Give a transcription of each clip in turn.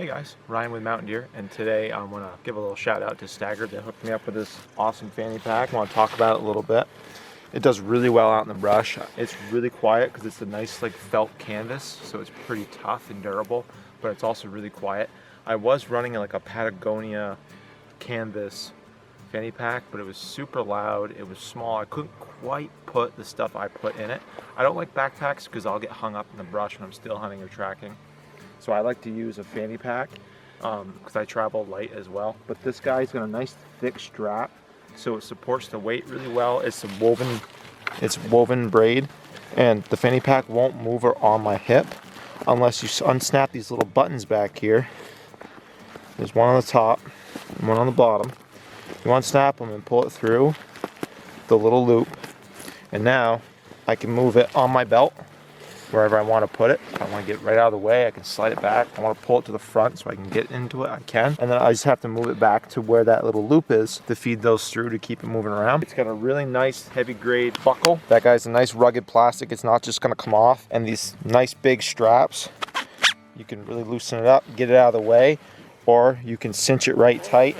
Hey guys, Ryan with Mountain Deer, and today I want to give a little shout out to STAGR that hooked me up with this awesome fanny pack. I want to talk about it a little bit. It does really well out in the brush. It's really quiet because it's a nice like felt canvas, so it's pretty tough and durable, but it's also really quiet. I was running like a Patagonia canvas fanny pack, but it was super loud, it was small, I couldn't quite put the stuff I put in it. I don't like backpacks because I'll get hung up in the brush when I'm still hunting or tracking. So I like to use a fanny pack because I travel light as well. But this guy's got a nice thick strap, so it supports the weight really well. It's woven braid, and the fanny pack won't move on my hip unless you unsnap these little buttons back here. There's one on the top and one on the bottom. You unsnap them and pull it through the little loop, and now I can move it on my belt wherever I want to put it. If I want to get right out of the way, I can slide it back. I want to pull it to the front so I can get into it, I can. And then I just have to move it back to where that little loop is to feed those through to keep it moving around. It's got a really nice heavy grade buckle. That guy's a nice rugged plastic. It's not just going to come off. And these nice big straps, you can really loosen it up, get it out of the way, or you can cinch it right tight.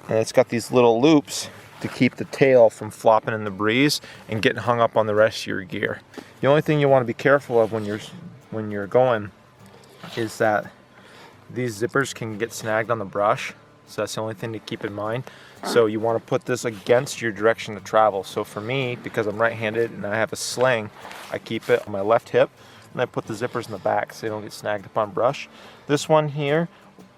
And it's got these little loops to keep the tail from flopping in the breeze and getting hung up on the rest of your gear. The only thing you want to be careful of when you're going is that these zippers can get snagged on the brush. So that's the only thing to keep in mind. So you want to put this against your direction of travel. So for me, because I'm right-handed and I have a sling, I keep it on my left hip and I put the zippers in the back so they don't get snagged up on brush. This one here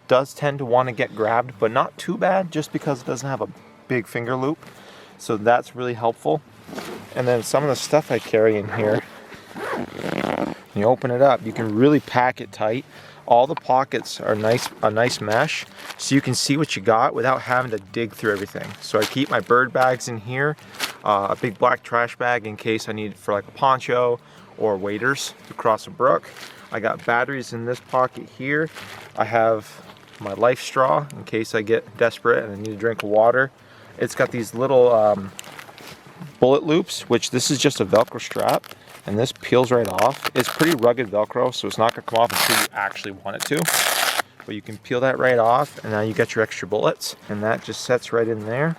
does tend to want to get grabbed, but not too bad just because it doesn't have a big finger loop, so that's really helpful. And then some of the stuff I carry in here, you open it up, you can really pack it tight. All the pockets are a nice mesh, so you can see what you got without having to dig through everything. So I keep my bird bags in here, a big black trash bag in case I need it for like a poncho or waders to cross a brook. I got batteries in this pocket here. I have my life straw in case I get desperate and I need a drink of water. It's got these little bullet loops, which this is just a Velcro strap, and this peels right off. It's pretty rugged Velcro, so it's not going to come off until you actually want it to. But you can peel that right off, and now you got your extra bullets, and that just sets right in there.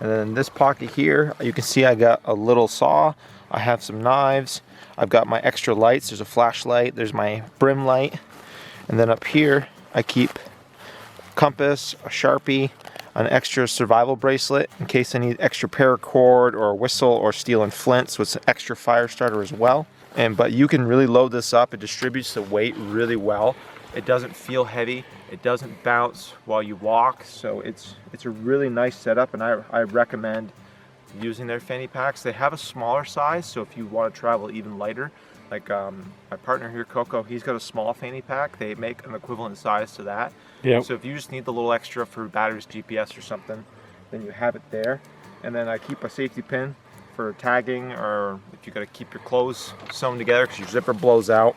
And then in this pocket here, you can see I got a little saw. I have some knives. I've got my extra lights. There's a flashlight. There's my brim light. And then up here, I keep a compass, a Sharpie, an extra survival bracelet in case I need extra paracord or a whistle or steel and flint, so it's an extra fire starter as well. But you can really load this up. It distributes the weight really well. It doesn't feel heavy. It doesn't bounce while you walk, so it's a really nice setup, and I recommend using their fanny packs. They have a smaller size, so if you want to travel even lighter, like my partner here, Coco, he's got a small fanny pack. They make an equivalent size to that. Yep. So if you just need the little extra for batteries, GPS or something, then you have it there. And then I keep a safety pin for tagging, or if you got to keep your clothes sewn together because your zipper blows out.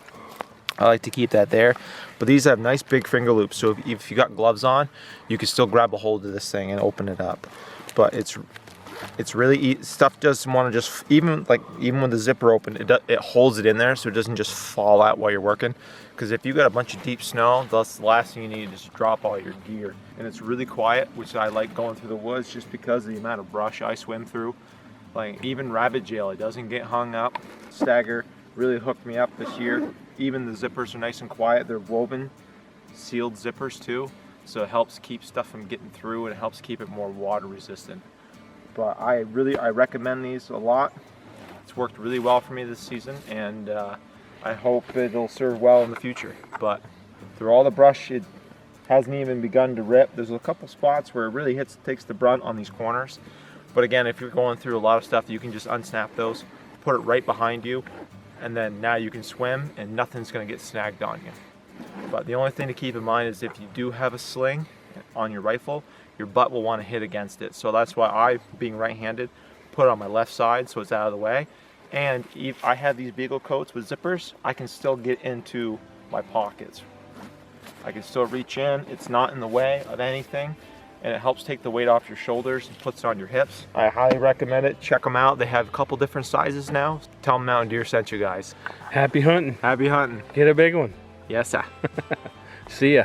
I like to keep that there. But these have nice big finger loops, so if you got gloves on, you can still grab a hold of this thing and open it up. But it's really stuff doesn't want to just even with the zipper open, it holds it in there so it doesn't just fall out while you're working. Because if you got a bunch of deep snow, that's the last thing you need is to drop all your gear. And it's really quiet, which I like going through the woods just because of the amount of brush I swim through. Like even rabbit jail, it doesn't get hung up. STAGR really hooked me up this year. Even the zippers are nice and quiet. They're woven, sealed zippers too, so it helps keep stuff from getting through and it helps keep it more water resistant. But I recommend these a lot. It's worked really well for me this season, and I hope it'll serve well in the future. But through all the brush, it hasn't even begun to rip. There's a couple spots where it really takes the brunt on these corners. But again, if you're going through a lot of stuff, you can just unsnap those, put it right behind you, and then now you can swim and nothing's going to get snagged on you. But the only thing to keep in mind is if you do have a sling on your rifle, your butt will want to hit against it. So that's why I, being right-handed, put it on my left side so it's out of the way. And if I have these Beagle coats with zippers, I can still get into my pockets. I can still reach in. It's not in the way of anything. and it helps take the weight off your shoulders and puts it on your hips. I highly recommend it. Check them out. They have a couple different sizes now. Tell them Mountain Deer sent you guys. Happy hunting. Happy hunting. Get a big one. Yes, sir. See ya.